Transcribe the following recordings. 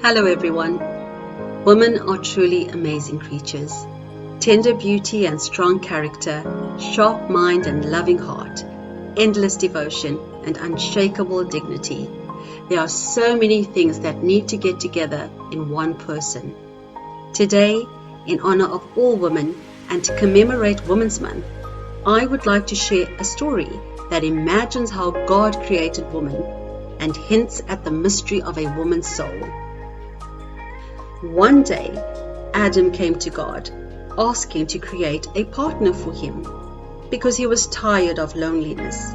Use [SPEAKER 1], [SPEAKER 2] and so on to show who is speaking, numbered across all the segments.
[SPEAKER 1] Hello everyone. Women are truly amazing creatures. Tender beauty and strong character, sharp mind and loving heart, endless devotion and unshakable dignity. There are so many things that need to get together in one person. Today, in honor of all women and to commemorate Women's Month, I would like to share a story that imagines how God created woman and hints at the mystery of a woman's soul. One day, Adam came to God, asking to create a partner for him because he was tired of loneliness.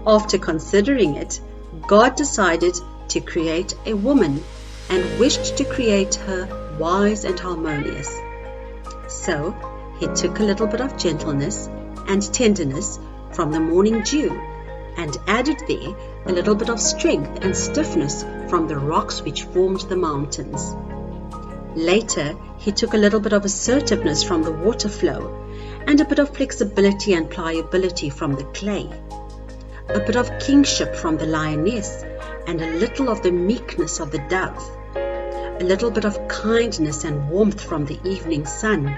[SPEAKER 1] After considering it, God decided to create a woman and wished to create her wise and harmonious. So, he took a little bit of gentleness and tenderness from the morning dew and added there a little bit of strength and stiffness from the rocks which formed the mountains. Later, he took a little bit of assertiveness from the water flow and a bit of flexibility and pliability from the clay, a bit of kingship from the lioness and a little of the meekness of the dove, a little bit of kindness and warmth from the evening sun,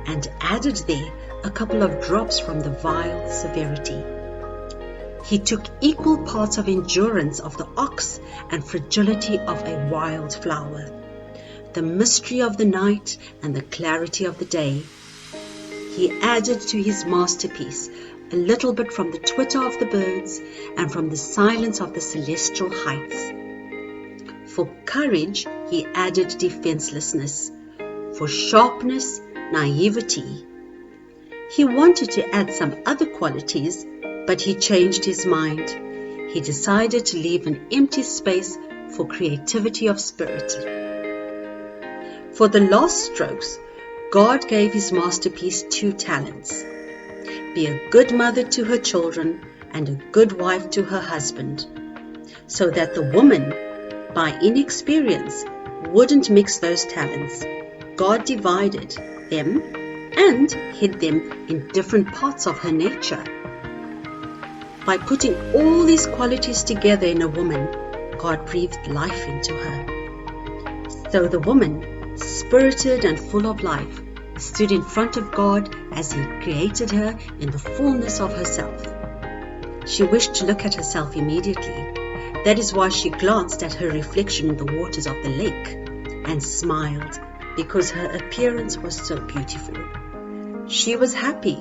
[SPEAKER 1] and added there a couple of drops from the vile severity. He took equal parts of endurance of the ox and fragility of a wild flower, the mystery of the night and the clarity of the day. He added to his masterpiece a little bit from the twitter of the birds and from the silence of the celestial heights. For courage, he added defenselessness. For sharpness, naivety. He wanted to add some other qualities, but he changed his mind. He decided to leave an empty space for creativity of spirit. For the last strokes, God gave his masterpiece 2 talents. Be a good mother to her children and a good wife to her husband, so that the woman, by inexperience, wouldn't mix those talents. God divided them and hid them in different parts of her nature. By putting all these qualities together in a woman, God breathed life into her. So the woman, spirited and full of life, stood in front of God as he created her in the fullness of herself. She wished to look at herself immediately. That is why she glanced at her reflection in the waters of the lake and smiled, because her appearance was so beautiful. She was happy,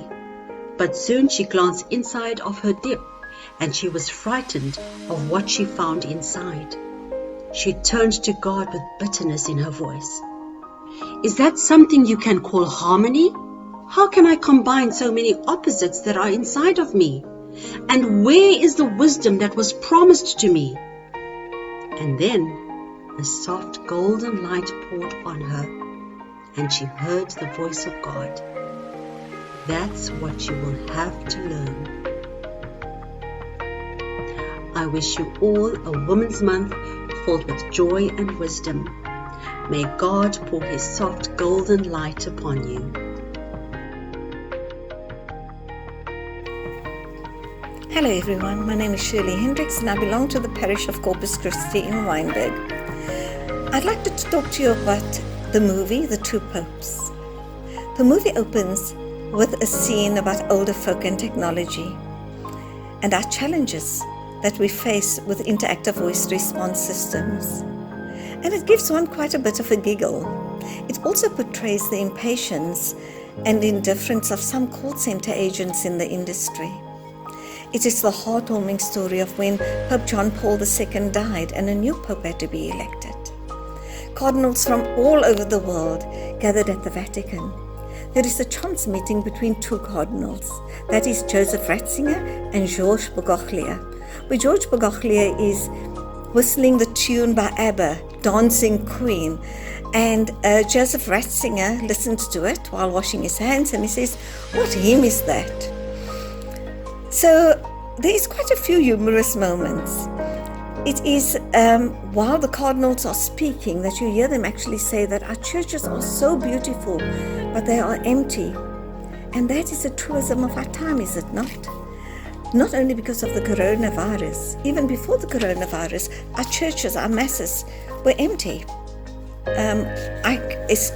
[SPEAKER 1] but soon she glanced inside of her dip and she was frightened of what she found inside. She turned to God with bitterness in her voice. Is that something you can call harmony? How can I combine so many opposites that are inside of me? And where is the wisdom that was promised to me? And then a soft golden light poured on her, and she heard the voice of God. That's what you will have to learn. I wish you all a Women's Month filled with joy and wisdom. May God pour his soft golden light upon you.
[SPEAKER 2] Hello everyone, my name is Shirley Hendricks and I belong to the parish of Corpus Christi in Wynberg. I'd like to talk to you about the movie, The Two Popes. The movie opens with a scene about older folk and technology and our challenges that we face with interactive voice response systems. And it gives one quite a bit of a giggle. It also portrays the impatience and indifference of some call center agents in the industry. It is the heartwarming story of when Pope John Paul II died and a new pope had to be elected. Cardinals from all over the world gathered at the Vatican. There is a chance meeting between 2 cardinals, that is Joseph Ratzinger and Georges Bourgogne, where Georges Bourgogne is whistling the tune by ABBA, Dancing Queen, and Joseph Ratzinger listens to it while washing his hands and he says, what hymn is that? So there is quite a few humorous moments. It is while the cardinals are speaking that you hear them actually say that our churches are so beautiful, but they are empty. And that is a truism of our time, is it not? Not only because of the coronavirus, even before the coronavirus, our churches, our masses were empty.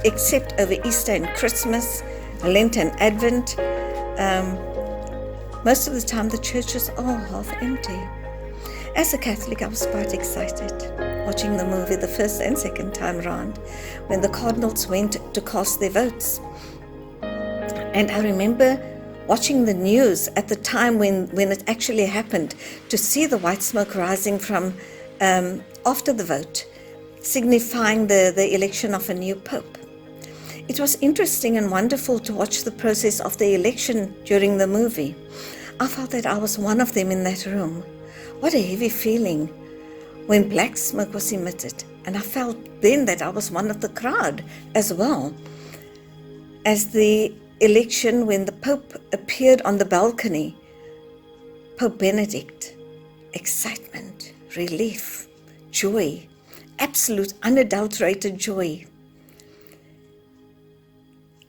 [SPEAKER 2] except over Easter and Christmas, Lent and Advent, most of the time the churches are half empty. As a Catholic, I was quite excited watching the movie the first and second time round when the cardinals went to cast their votes. And I remember watching the news at the time when it actually happened, to see the white smoke rising from after the vote, signifying the election of a new pope. It was interesting and wonderful to watch the process of the election during the movie. I felt that I was one of them in that room. What a heavy feeling when black smoke was emitted, and I felt then that I was one of the crowd as well. As the election, when the Pope appeared on the balcony, Pope Benedict, excitement, relief, joy, absolute unadulterated joy,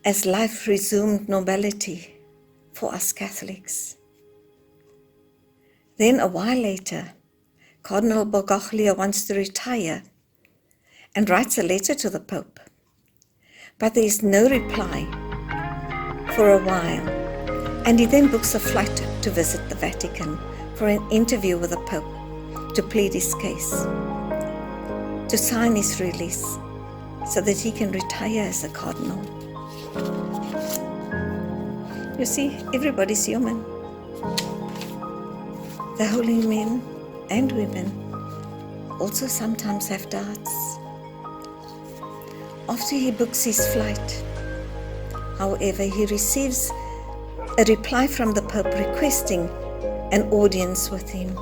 [SPEAKER 2] as life resumed normality for us Catholics. Then a while later, Cardinal Bergoglio wants to retire and writes a letter to the Pope. But there is no reply for a while, and he then books a flight to visit the Vatican for an interview with the Pope to plead his case, to sign his release so that he can retire as a cardinal. You see, everybody's human. The holy men and women also sometimes have doubts. After he books his flight, however, he receives a reply from the Pope requesting an audience with him.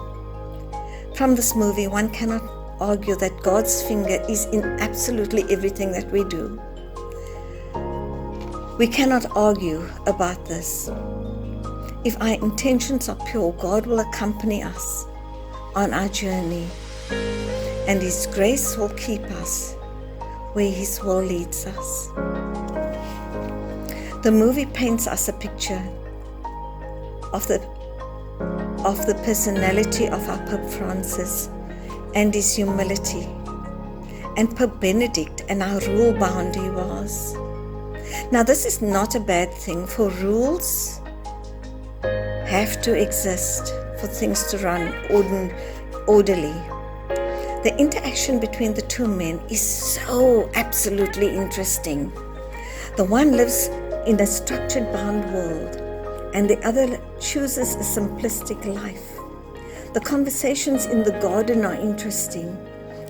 [SPEAKER 2] From this movie, one cannot argue that God's finger is in absolutely everything that we do. We cannot argue about this. If our intentions are pure, God will accompany us on our journey, and His grace will keep us where His will leads us. The movie paints us a picture of the personality of our Pope Francis and his humility, and Pope Benedict and how rule-bound he was. Now, this is not a bad thing, for rules have to exist for things to run orderly. The interaction between the two men is so absolutely interesting. The one lives in a structured bound world, and the other chooses a simplistic life. The conversations in the garden are interesting,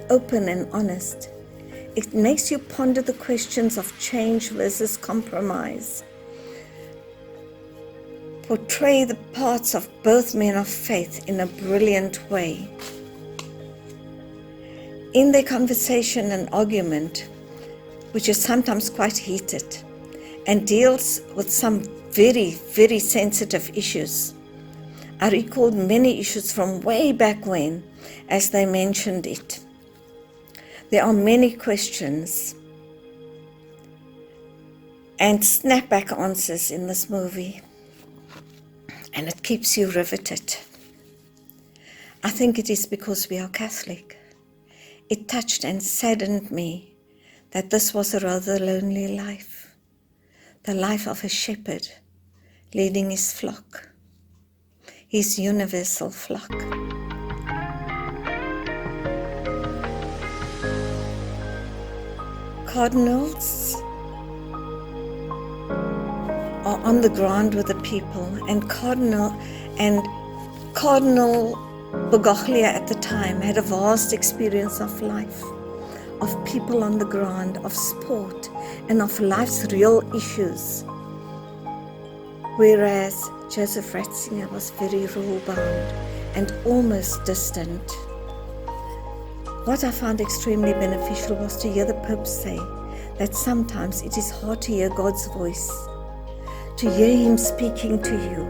[SPEAKER 2] open and honest. It makes you ponder the questions of change versus compromise. Portray the parts of both men of faith in a brilliant way. In their conversation and argument, which is sometimes quite heated and deals with some very, very sensitive issues, I recalled many issues from way back when as they mentioned it. There are many questions and snapback answers in this movie, and it keeps you riveted. I think it is because we are Catholic. It touched and saddened me that this was a rather lonely life, the life of a shepherd leading his flock, his universal flock. Cardinals are on the ground with the people, and Cardinal Bergoglio at the time had a vast experience of life, of people on the ground, of sport, and of life's real issues. Whereas Joseph Ratzinger was very rule-bound and almost distant. What I found extremely beneficial was to hear the Pope say that sometimes it is hard to hear God's voice, to hear Him speaking to you.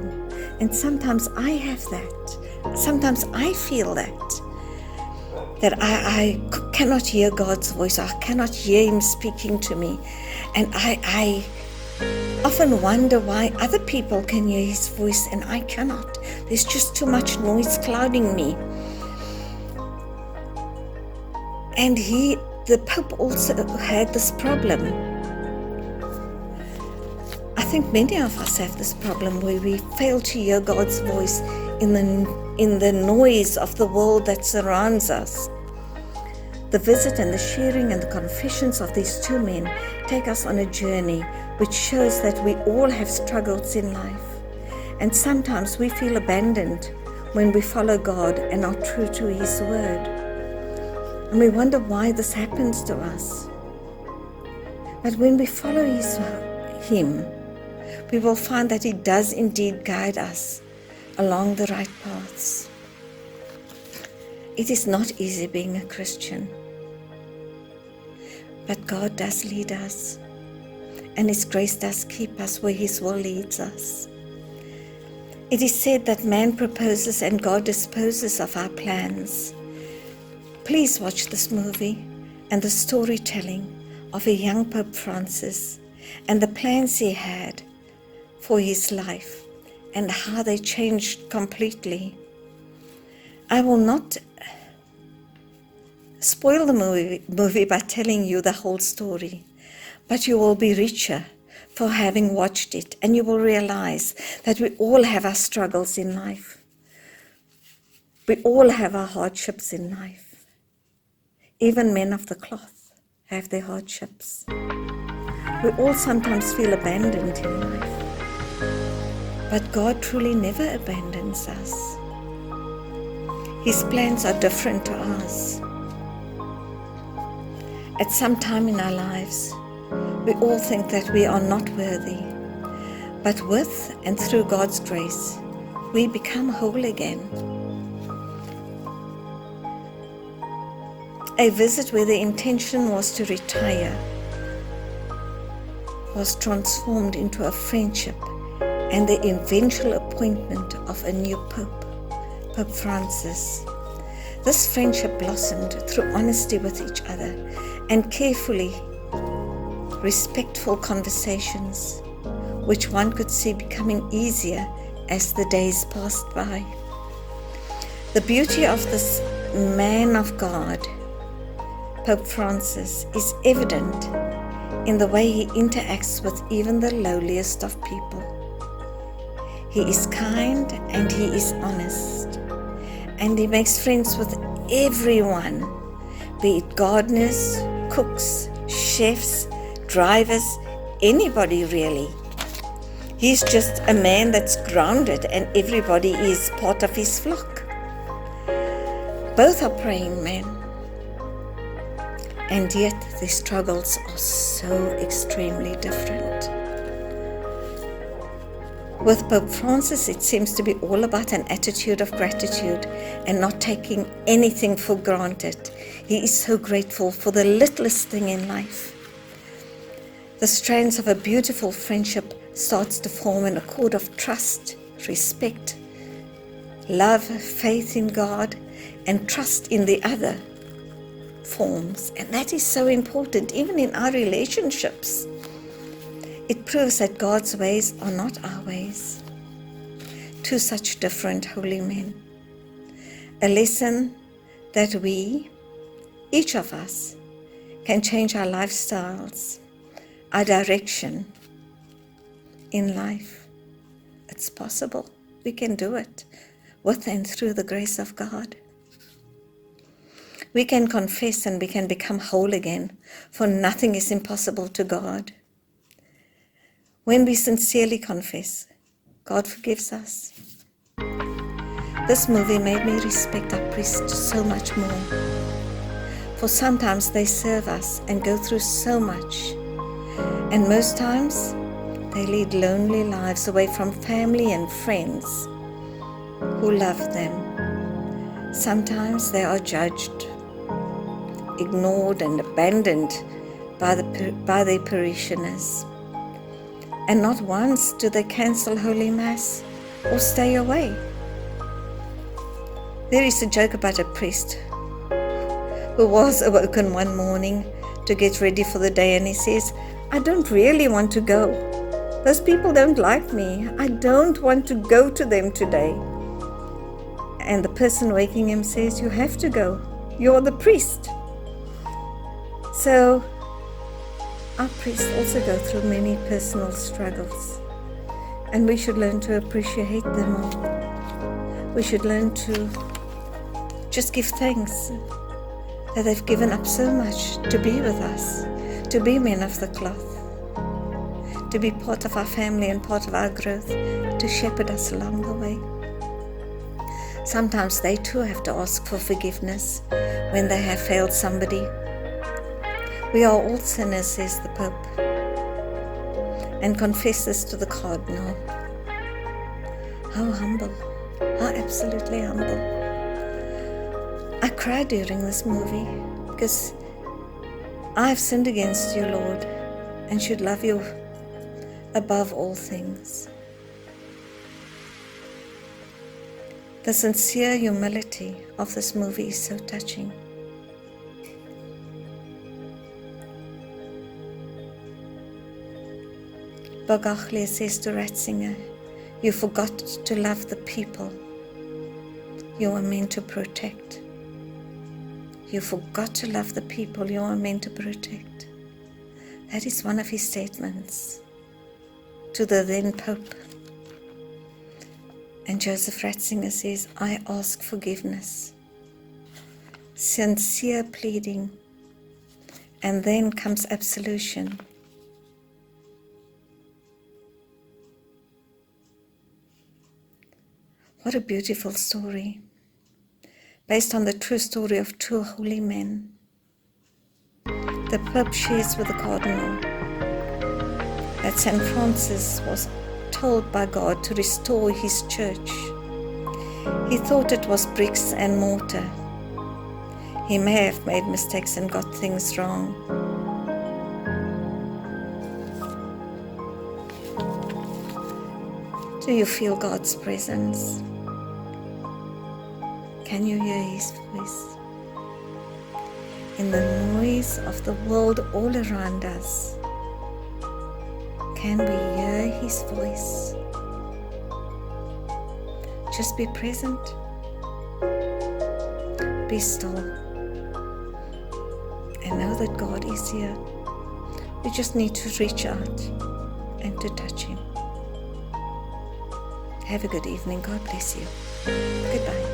[SPEAKER 2] And sometimes I have that. Sometimes I feel that I cannot hear God's voice. I cannot hear Him speaking to me. And I often wonder why other people can hear His voice and I cannot. There's just too much noise clouding me. And He the Pope also had this problem. I think many of us have this problem where we fail to hear God's voice in the noise of the world that surrounds us. The visit and the sharing and the confessions of these two men take us on a journey which shows that we all have struggles in life. And sometimes we feel abandoned when we follow God and are true to His word. And we wonder why this happens to us. But when we follow Him, we will find that He does indeed guide us along the right paths. It is not easy being a Christian, but God does lead us, and His grace does keep us where His will leads us. It is said that man proposes and God disposes of our plans. Please watch this movie and the storytelling of a young Pope Francis and the plans he had for his life and how they changed completely. I will not spoil the movie by telling you the whole story, but you will be richer for having watched it, and you will realize that we all have our struggles in life. We all have our hardships in life. Even men of the cloth have their hardships. We all sometimes feel abandoned in life, but God truly never abandons us. His plans are different to ours. At some time in our lives, we all think that we are not worthy, but with and through God's grace, we become whole again. A visit where the intention was to retire was transformed into a friendship and the eventual appointment of a new Pope, Pope Francis. This friendship blossomed through honesty with each other and carefully respectful conversations, which one could see becoming easier as the days passed by. The beauty of this man of God, Pope Francis, is evident in the way he interacts with even the lowliest of people. He is kind and he is honest, and he makes friends with everyone, be it gardeners, cooks, chefs, drivers, anybody really. He's just a man that's grounded and everybody is part of his flock. Both are praying men, and yet their struggles are so extremely different. With Pope Francis, it seems to be all about an attitude of gratitude and not taking anything for granted. He is so grateful for the littlest thing in life. The strands of a beautiful friendship starts to form in a cord of trust, respect, love, faith in God, and trust in the other forms. And that is so important, even in our relationships. It proves that God's ways are not our ways. Two such different holy men. A lesson that we, each of us, can change our lifestyles, our direction in life. It's possible. We can do it with and through the grace of God. We can confess and we can become whole again, for nothing is impossible to God. When we sincerely confess, God forgives us. This movie made me respect our priests so much more, for sometimes they serve us and go through so much. And most times, they lead lonely lives away from family and friends who love them. Sometimes they are judged, ignored and abandoned by their parishioners. And not once do they cancel Holy Mass or stay away. There is a joke about a priest who was awoken one morning to get ready for the day, and he says, "I don't really want to go. Those people don't like me. I don't want to go to them today." And the person waking him says, "You have to go. You're the priest." So our priests also go through many personal struggles, and we should learn to appreciate them all. We should learn to just give thanks that they've given up so much to be with us, to be men of the cloth, to be part of our family and part of our growth, to shepherd us along the way. Sometimes they too have to ask for forgiveness when they have failed somebody. We are all sinners, says the Pope, and confess this to the Cardinal. How humble, how absolutely humble. I cried during this movie because I have sinned against you, Lord, and should love you above all things. The sincere humility of this movie is so touching. Bogachle says to Ratzinger, you forgot to love the people you were meant to protect. You forgot to love the people you are meant to protect. That is one of his statements to the then Pope. And Joseph Ratzinger says, I ask forgiveness. Sincere pleading. And then comes absolution. What a beautiful story, based on the true story of two holy men. The Pope shares with the Cardinal that St. Francis was told by God to restore his church. He thought it was bricks and mortar. He may have made mistakes and got things wrong. Do you feel God's presence? Can you hear his voice? In the noise of the world all around us, can we hear his voice? Just be present. Be still. And know that God is here. We just need to reach out and to touch him. Have a good evening. God bless you. Goodbye.